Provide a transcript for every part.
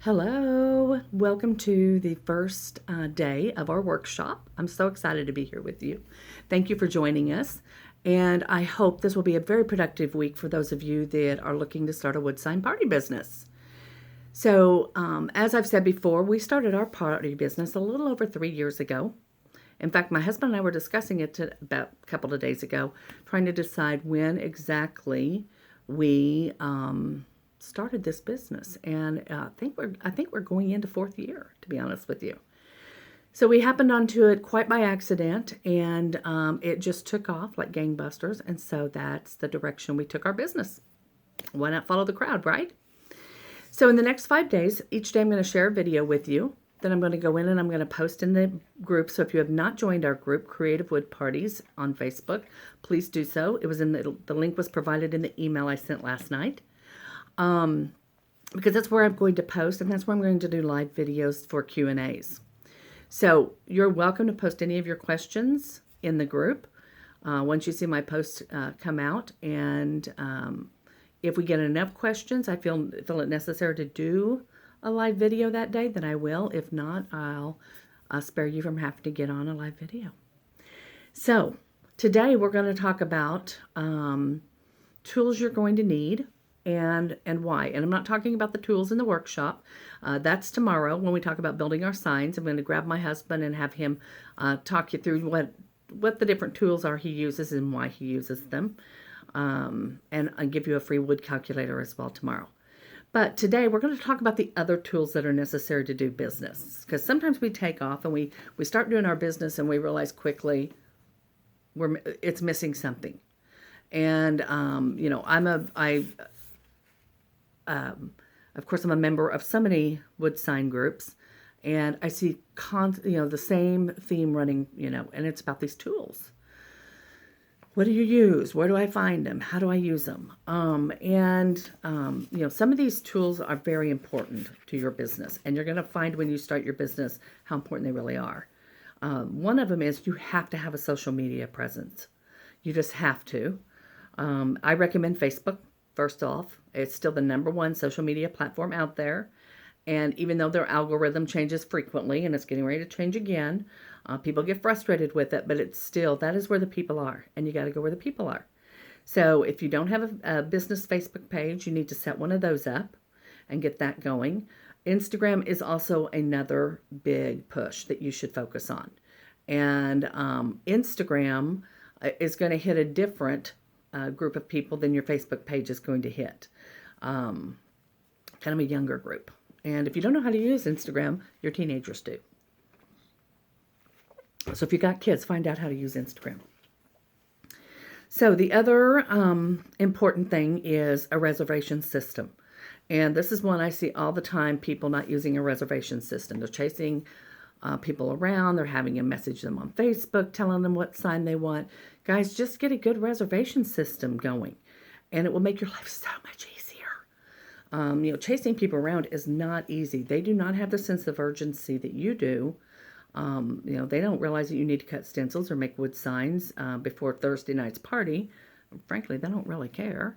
Hello, welcome to the first day of our workshop. I'm so excited to be here with you. Thank you for joining us, and I hope this will be a very productive week for those of you that are looking to start a wood sign party business. So, as I've said before, we started our party business a little over 3 years ago. In fact, my husband and I were discussing it about a couple of days ago, trying to decide when exactly we started this business, and I think we're going into fourth year, to be honest with you. So we happened onto it quite by accident, and it just took off like gangbusters, and so that's the direction we took our business. Why not follow the crowd, right? So in the next 5 days, each day I'm going to share a video with you. Then I'm going to go in and I'm going to post in the group. So if you have not joined our group, Creative Wood Parties on Facebook, please do so. It was in the link was provided in the email I sent last night. Because that's where I'm going to post, and that's where I'm going to do live videos for Q&As. So you're welcome to post any of your questions in the group once you see my posts come out. And if we get enough questions, I feel it necessary to do a live video that day, then I will. If not, I'll spare you from having to get on a live video. So today we're going to talk about tools you're going to need and why. And I'm not talking about the tools in the workshop. That's tomorrow when we talk about building our signs. I'm going to grab my husband and have him talk you through what the different tools are he uses and why he uses them. And I'll give you a free wood calculator as well tomorrow. But today we're going to talk about the other tools that are necessary to do business. Because sometimes we take off and we start doing our business and we realize quickly it's missing something. And, of course, I'm a member of so many wood sign groups. And I see, the same theme running, and it's about these tools. What do you use? Where do I find them? How do I use them? Some of these tools are very important to your business, and you're going to find when you start your business how important they really are. One of them is you have to have a social media presence. You just have to. I recommend Facebook, first off. It's still the #1 social media platform out there. And even though their algorithm changes frequently, and it's getting ready to change again, people get frustrated with it, but it's still, that is where the people are, and you got to go where the people are. So if you don't have a business Facebook page, you need to set one of those up and get that going. Instagram is also another big push that you should focus on. And Instagram is going to hit a different group of people than your Facebook page is going to hit. Kind of a younger group. And if you don't know how to use Instagram, your teenagers do. So if you got kids, find out how to use Instagram. So the other important thing is a reservation system. And this is one I see all the time, people not using a reservation system. They're chasing people around. They're having you message them on Facebook, telling them what sign they want. Guys, just get a good reservation system going, and it will make your life so much easier. Chasing people around is not easy. They do not have the sense of urgency that you do. They don't realize that you need to cut stencils or make wood signs before Thursday night's party. Frankly, they don't really care.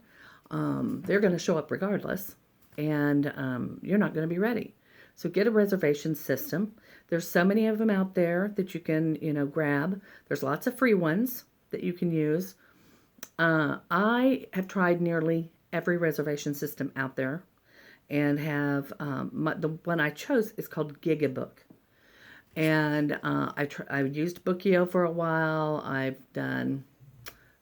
They're going to show up regardless, and you're not going to be ready. So get a reservation system. There's so many of them out there that you can, grab. There's lots of free ones that you can use. I have tried nearly every reservation system out there, and have the one I chose is called Gigabook. And I used Bookio for a while. I've done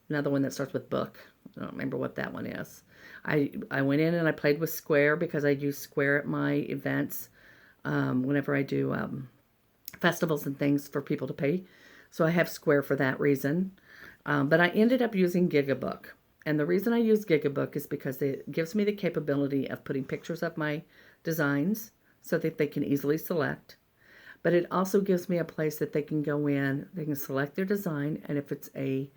another one that starts with Book. I don't remember what that one is. I went in and I played with Square because I use Square at my events whenever I do festivals and things for people to pay. So I have Square for that reason. But I ended up using Gigabook. And the reason I use Gigabook is because it gives me the capability of putting pictures of my designs so that they can easily select. But it also gives me a place that they can go in, they can select their design, and if it's a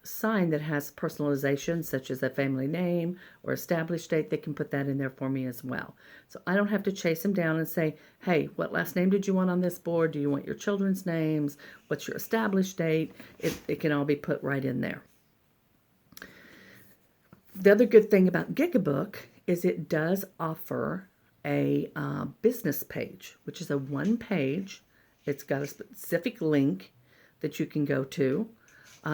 sign that has personalization, such as a family name or established date, they can put that in there for me as well. So I don't have to chase them down and say, hey, what last name did you want on this board? Do you want your children's names? What's your established date? It can all be put right in there. The other good thing about Gigabook is it does offer a business page, which is a one page. It's got a specific link that you can go to,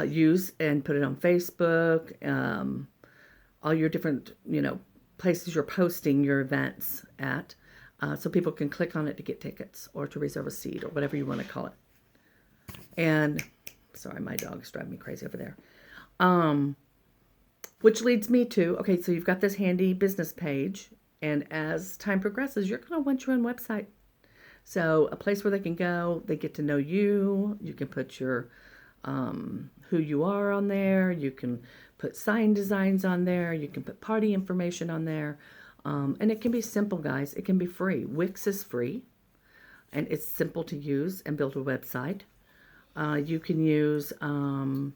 use and put it on Facebook, all your different, places you're posting your events at, so people can click on it to get tickets or to reserve a seat or whatever you want to call it. And sorry, my dog's driving me crazy over there. Which leads me to, okay, so you've got this handy business page, and as time progresses, you're going to want your own website. So a place where they can go, they get to know you. You can put your who you are on there. You can put sign designs on there. You can put party information on there. And it can be simple, guys. It can be free. Wix is free, and it's simple to use and build a website. You can use, let's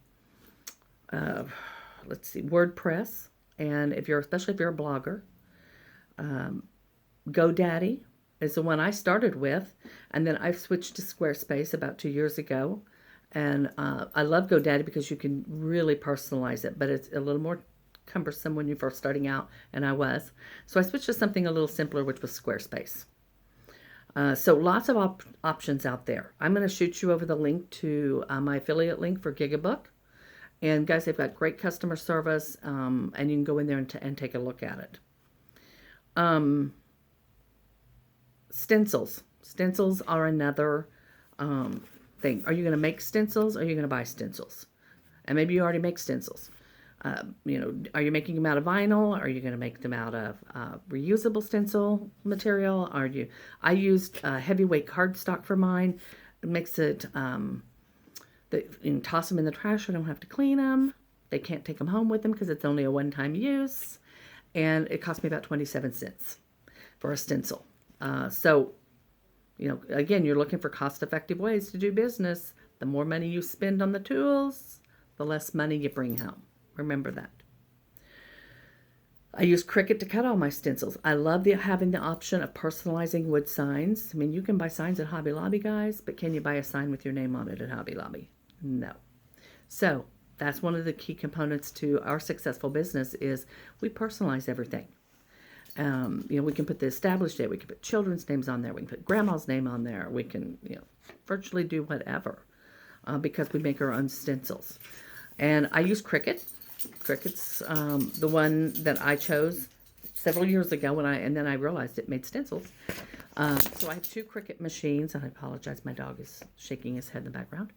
see, WordPress. And especially if you're a blogger, GoDaddy is the one I started with, and then I switched to Squarespace about 2 years ago. And I love GoDaddy because you can really personalize it, but it's a little more cumbersome when you're first starting out, and I was. So I switched to something a little simpler, which was Squarespace. So lots of options out there. I'm going to shoot you over the link to my affiliate link for Gigabook. And guys, they've got great customer service, and you can go in there and take a look at it. Stencils. Stencils are another thing. Are you going to make stencils, or are you going to buy stencils? And maybe you already make stencils. Are you making them out of vinyl? Are you going to make them out of reusable stencil material? I used heavyweight cardstock for mine. It makes it, you can toss them in the trash. I don't have to clean them. They can't take them home with them because it's only a one-time use. And it cost me about 27 cents for a stencil. So, again, you're looking for cost-effective ways to do business. The more money you spend on the tools, the less money you bring home. Remember that. I use Cricut to cut all my stencils. I love having the option of personalizing wood signs. I mean, you can buy signs at Hobby Lobby, guys, but can you buy a sign with your name on it at Hobby Lobby? No. So that's one of the key components to our successful business is we personalize everything. We can put the established date. We can put children's names on there. We can put grandma's name on there. We can, virtually do whatever because we make our own stencils. And I use Cricut. Cricut's the one that I chose several years ago and then I realized it made stencils. So I have 2 Cricut machines. I apologize, my dog is shaking his head in the background.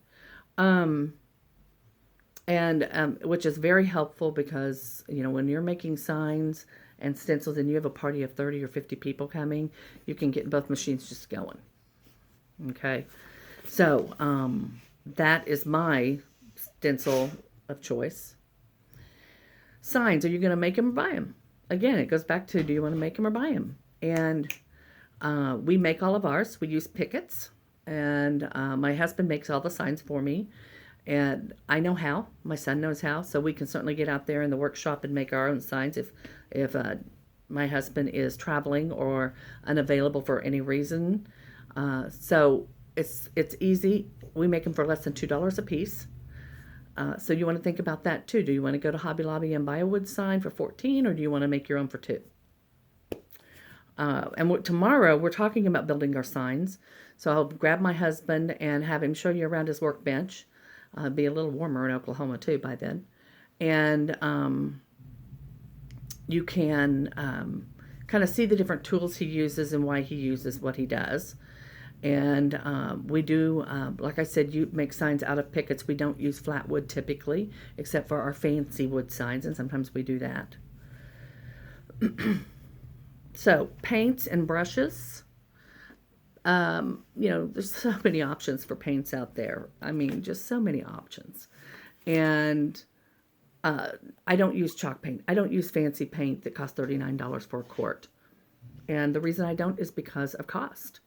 Which is very helpful because, when you're making signs and stencils and you have a party of 30 or 50 people coming, you can get both machines just going. Okay. So, that is my stencil of choice. Signs, are you going to make them or buy them? Again, it goes back to, do you want to make them or buy them? And we make all of ours. We use Pickets, and my husband makes all the signs for me. And I know how. My son knows how. So we can certainly get out there in the workshop and make our own signs if my husband is traveling or unavailable for any reason. So it's easy. We make them for less than $2 a piece. So you want to think about that too. Do you want to go to Hobby Lobby and buy a wood sign for $14, or do you want to make your own for $2? Tomorrow we're talking about building our signs. So I'll grab my husband and have him show you around his workbench. Be a little warmer in Oklahoma too by then. And you can kind of see the different tools he uses and why he uses what he does. And we do, like I said, you make signs out of Pickets. We don't use flat wood typically, except for our fancy wood signs, and sometimes we do that. So, paints and brushes. There's so many options for paints out there. I mean, just so many options. And I don't use chalk paint. I don't use fancy paint that costs $39 for a quart. And the reason I don't is because of cost.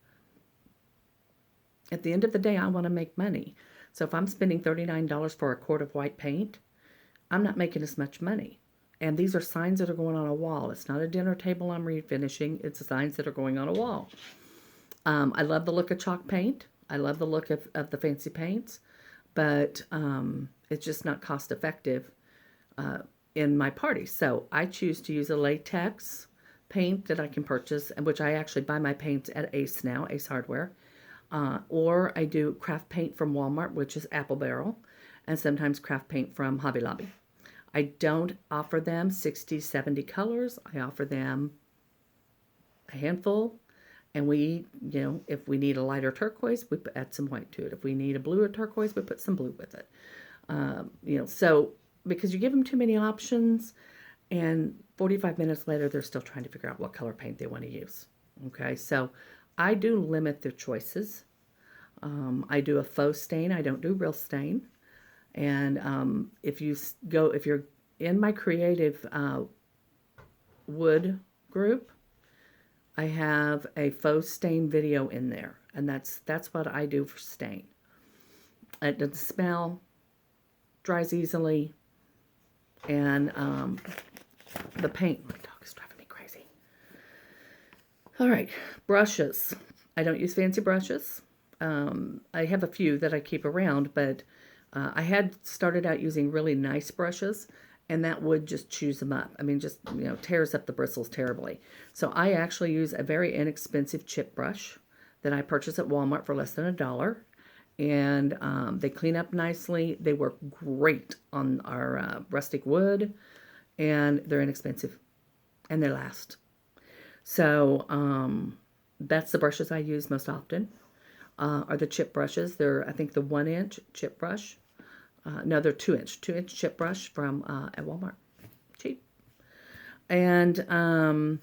At the end of the day, I want to make money. So if I'm spending $39 for a quart of white paint, I'm not making as much money. And these are signs that are going on a wall. It's not a dinner table I'm refinishing. It's signs that are going on a wall. I love the look of chalk paint. I love the look of the fancy paints. But it's just not cost effective in my party. So I choose to use a latex paint that I can purchase, and which I actually buy my paints at Ace now, Ace Hardware. Or I do craft paint from Walmart, which is Apple Barrel, and sometimes craft paint from Hobby Lobby. I don't offer them 60, 70 colors. I offer them a handful, and we, if we need a lighter turquoise, we add some white to it. If we need a blue or turquoise, we put some blue with it. So because you give them too many options, and 45 minutes later, they're still trying to figure out what color paint they want to use. Okay, so I do limit their choices. I do a faux stain. I don't do real stain. And if you're in my creative wood group, I have a faux stain video in there, and that's what I do for stain. It doesn't smell, dries easily, and the paint. My dog is driving me crazy. All right, brushes. I don't use fancy brushes. I have a few that I keep around, but I had started out using really nice brushes, and that would just chews them up. I mean, just, tears up the bristles terribly. So I actually use a very inexpensive chip brush that I purchased at Walmart for less than $1. And they clean up nicely. They work great on our rustic wood, and they're inexpensive, and they last. So that's the brushes I use most often. Are the chip brushes. They're, I think, the 1-inch chip brush. No, they're 2-inch chip brush from at Walmart. Cheap. And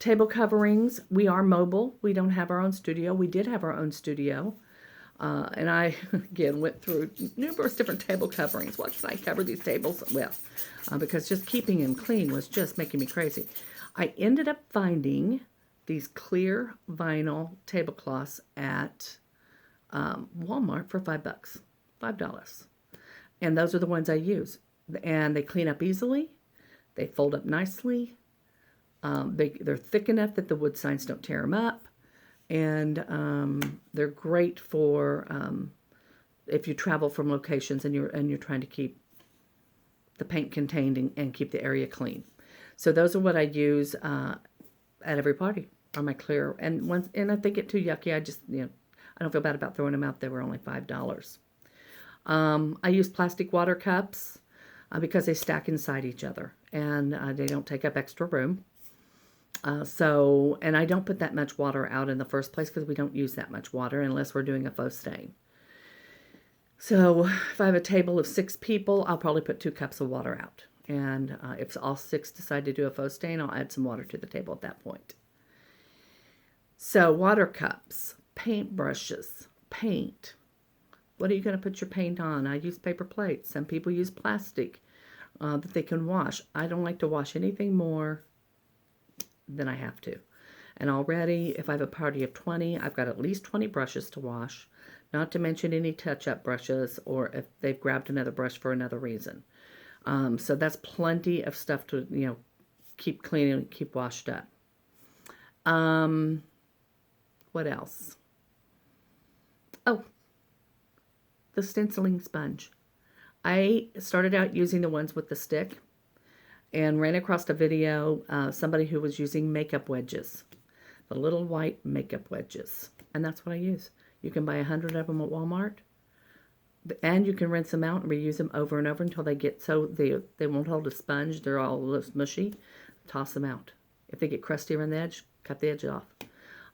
table coverings. We are mobile. We don't have our own studio. We did have our own studio. And I, again, went through numerous different table coverings. What should I cover these tables with? Because just keeping them clean was just making me crazy. I ended up finding these clear vinyl tablecloths at Walmart for $5. $5. And those are the ones I use. And they clean up easily. They fold up nicely. They're thick enough that the wood signs don't tear them up. And they're great for if you travel from locations and you're trying to keep the paint contained and keep the area clean. So those are what I use at every party. Are my clear, and if they get too yucky, I just I don't feel bad about throwing them out. They were only $5. I use plastic water cups because they stack inside each other, and they don't take up extra room. And I don't put that much water out in the first place because we don't use that much water unless we're doing a faux stain. So if I have a table of 6 people, I'll probably put 2 cups of water out. And if all 6 decide to do a faux stain, I'll add some water to the table at that point. So water cups, paint brushes, paint. What are you going to put your paint on? I use paper plates. Some people use plastic that they can wash. I don't like to wash anything more than I have to. And already, if I have a party of 20, I've got at least 20 brushes to wash, not to mention any touch-up brushes or if they've grabbed another brush for another reason. So that's plenty of stuff to, keep clean and keep washed up. What else? Oh, the stenciling sponge. I started out using the ones with the stick and ran across a video, somebody who was using makeup wedges, the little white makeup wedges. And that's what I use. You can buy 100 of them at Walmart. And you can rinse them out and reuse them over and over until they get so they won't hold a sponge. They're all mushy. Toss them out. If they get crusty around the edge, cut the edge off.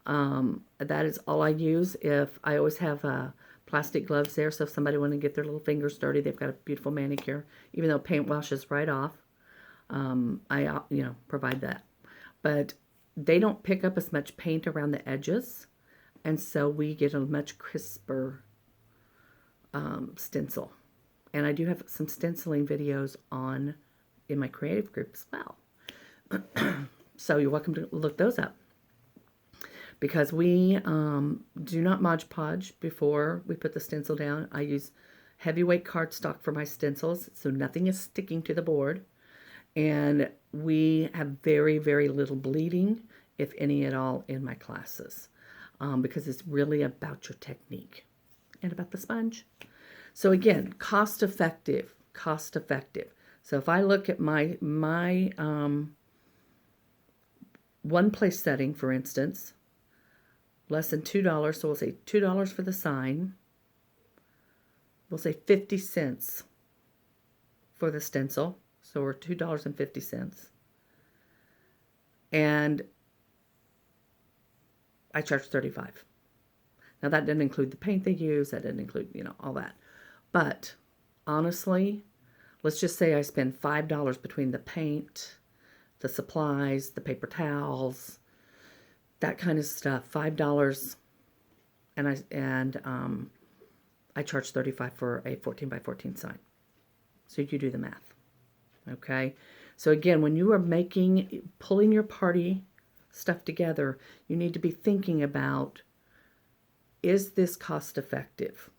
That is all I use. If I always have plastic gloves there, so if somebody want to get their little fingers dirty, they've got a beautiful manicure. Even though paint washes right off, I provide that. But they don't pick up as much paint around the edges, and so we get a much crisper stencil. And I do have some stenciling videos in my creative group as well. So you're welcome to look those up. Because we do not Mod Podge before we put the stencil down. I use heavyweight cardstock for my stencils, so nothing is sticking to the board. And we have very, very little bleeding, if any at all, in my classes. Because it's really about your technique and about the sponge. So again, cost effective. So if I look at my one place setting, for instance, less than $2. So we'll say $2 for the sign. We'll say 50 cents for the stencil. So we're $2.50. And I charge $35. Now that didn't include the paint they use. That didn't include, all that. But honestly, let's just say I spend $5 between the paint, the supplies, the paper towels, that kind of stuff. $5, and I charge $35 for a 14 by 14 sign. So you do the math. Okay. So again, when you are pulling your party stuff together, you need to be thinking about, is this cost effective?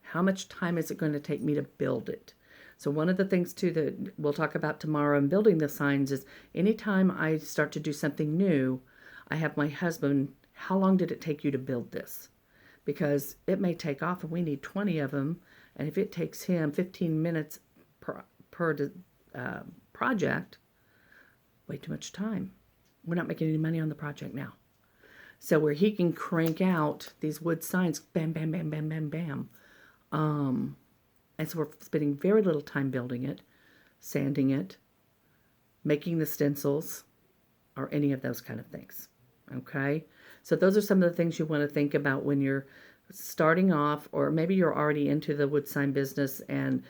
How much time is it going to take me to build it? So one of the things too that we'll talk about tomorrow in building the signs is anytime I start to do something new, I have my husband, how long did it take you to build this? Because it may take off and we need 20 of them. And if it takes him 15 minutes per project, way too much time. We're not making any money on the project now. So where he can crank out these wood signs, bam, bam, bam, bam, bam, bam. And so we're spending very little time building it, sanding it, making the stencils, or any of those kind of things. Okay? So those are some of the things you want to think about when you're starting off, or maybe you're already into the wood sign business and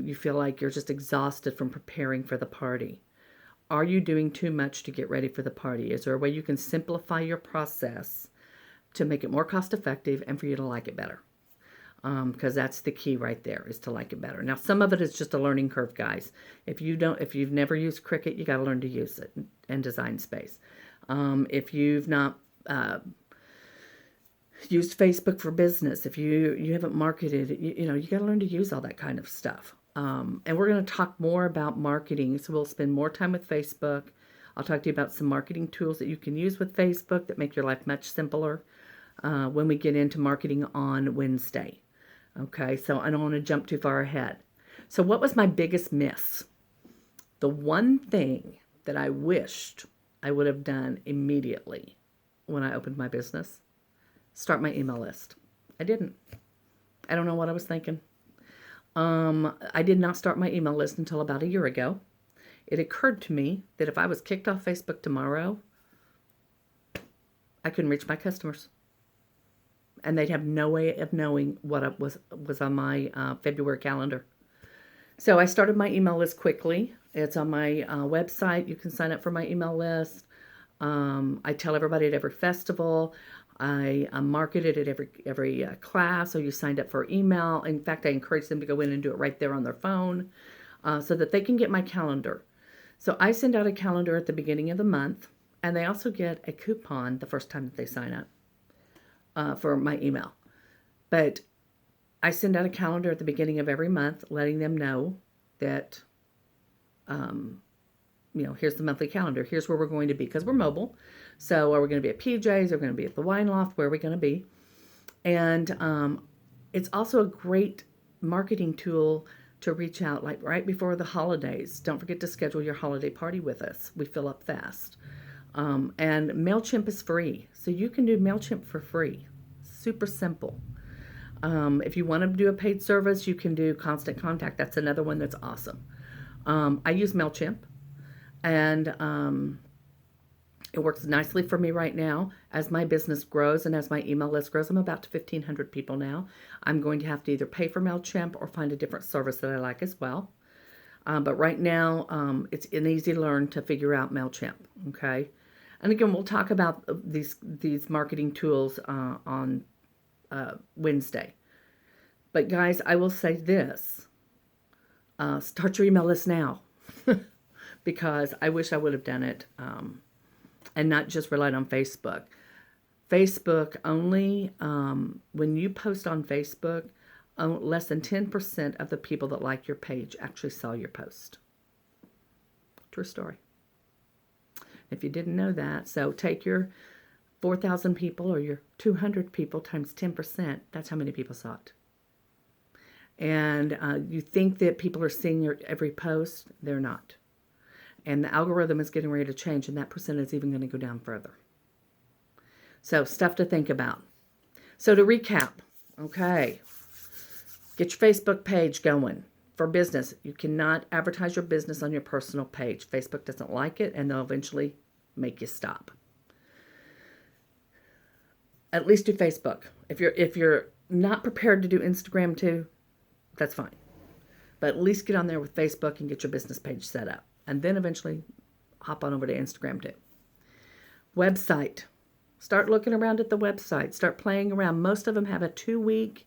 you feel like you're just exhausted from preparing for the party. Are you doing too much to get ready for the party? Is there a way you can simplify your process to make it more cost effective and for you to like it better? Because that's the key right there, is to like it better. Now, some of it is just a learning curve, guys. If you've never used Cricut, you got to learn to use it in Design Space. If you've not used Facebook for business, if you haven't marketed, you got to learn to use all that kind of stuff. And we're going to talk more about marketing. So we'll spend more time with Facebook. I'll talk to you about some marketing tools that you can use with Facebook that make your life much simpler when we get into marketing on Wednesday. Okay, so I don't want to jump too far ahead. So what was my biggest miss? The one thing that I wished I would have done immediately when I opened my business, start my email list. I didn't. I don't know what I was thinking. I did not start my email list until about a year ago. It occurred to me that if I was kicked off Facebook tomorrow, I couldn't reach my customers. And they'd have no way of knowing what was on my February calendar. So I started my email list quickly. It's on my website. You can sign up for my email list. I tell everybody at every festival. I market it at every class. So you signed up for email. In fact, I encourage them to go in and do it right there on their phone so that they can get my calendar. So I send out a calendar at the beginning of the month, and they also get a coupon the first time that they sign up for my email. But I send out a calendar at the beginning of every month, letting them know that, here's the monthly calendar. Here's where we're going to be, because we're mobile. So are we going to be at PJ's? Are we going to be at the Wine Loft? Where are we going to be? And it's also a great marketing tool to reach out, like right before the holidays. Don't forget to schedule your holiday party with us. We fill up fast. And MailChimp is free. So you can do MailChimp for free. Super simple. If you want to do a paid service, you can do Constant Contact. That's another one that's awesome. I use MailChimp, and it works nicely for me right now. As my business grows and as my email list grows, I'm about to 1,500 people now. I'm going to have to either pay for MailChimp or find a different service that I like as well. But right now, it's an easy learn to figure out MailChimp, okay? And again, we'll talk about these marketing tools on Wednesday. But guys, I will say this. Start your email list now. Because I wish I would have done it and not just relied on Facebook. Facebook only, when you post on Facebook, less than 10% of the people that like your page actually saw your post. True story. If you didn't know that, so take your 4,000 people or your 200 people times 10%, that's how many people saw it. And you think that people are seeing your every post, they're not. And the algorithm is getting ready to change, and that percent is even going to go down further. So stuff to think about. So to recap, okay, get your Facebook page going for business. You cannot advertise your business on your personal page. Facebook doesn't like it, and they'll eventually make you stop. At least do Facebook. If you're not prepared to do Instagram too, that's fine. But at least get on there with Facebook and get your business page set up. And then eventually hop on over to Instagram too. Website. Start looking around at the website. Start playing around. Most of them have a 2-week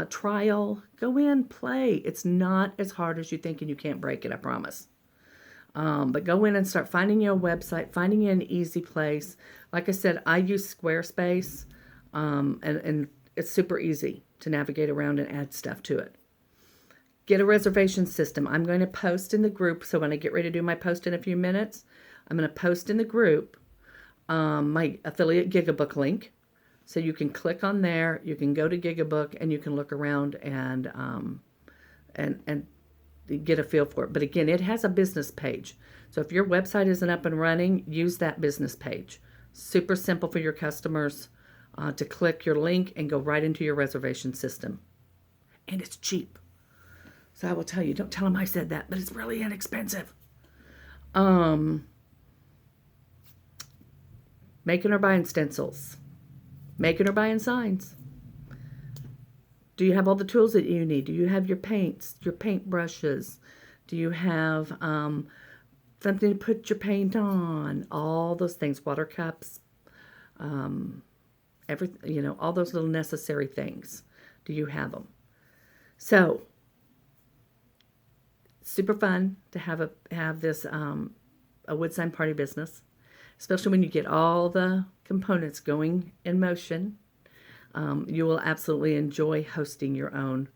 trial. Go in, play. It's not as hard as you think, and you can't break it, I promise. But go in and start finding your website, finding an easy place. Like I said, I use Squarespace, and it's super easy to navigate around and add stuff to it. Get a reservation system. I'm going to post in the group, so when I get ready to do my post in a few minutes, I'm going to post in the group my affiliate Gigabook link. So you can click on there, you can go to Gigabook, and you can look around and get a feel for it. But again, it has a business page. So if your website isn't up and running, use that business page. Super simple for your customers to click your link and go right into your reservation system. And it's cheap. So I will tell you, don't tell them I said that, but it's really inexpensive. Making or buying stencils. Making or buying signs. Do you have all the tools that you need? Do you have your paints, your paint brushes? Do you have something to put your paint on? All those things, water cups, everything, all those little necessary things. Do you have them? So, super fun to have this a wood sign party business, especially when you get all the components going in motion. You will absolutely enjoy hosting your own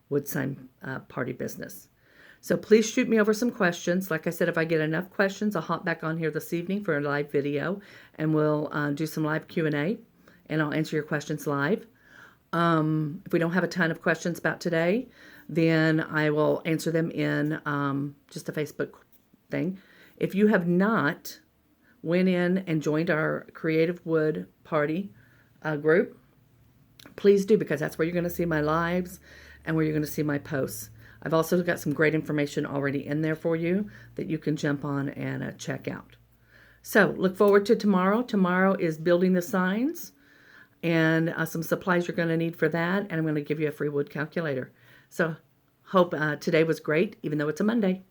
wood sign party business. So please shoot me over some questions. Like I said, if I get enough questions, I'll hop back on here this evening for a live video, and we'll do some live Q&A, and I'll answer your questions live. If we don't have a ton of questions about today, then I will answer them in just a Facebook thing. If you have not went in and joined our Creative Wood Party group, please do, because that's where you're going to see my lives and where you're going to see my posts. I've also got some great information already in there for you that you can jump on and check out. So look forward to tomorrow. Tomorrow is building the signs and some supplies you're going to need for that. And I'm going to give you a free wood calculator. So hope today was great, even though it's a Monday.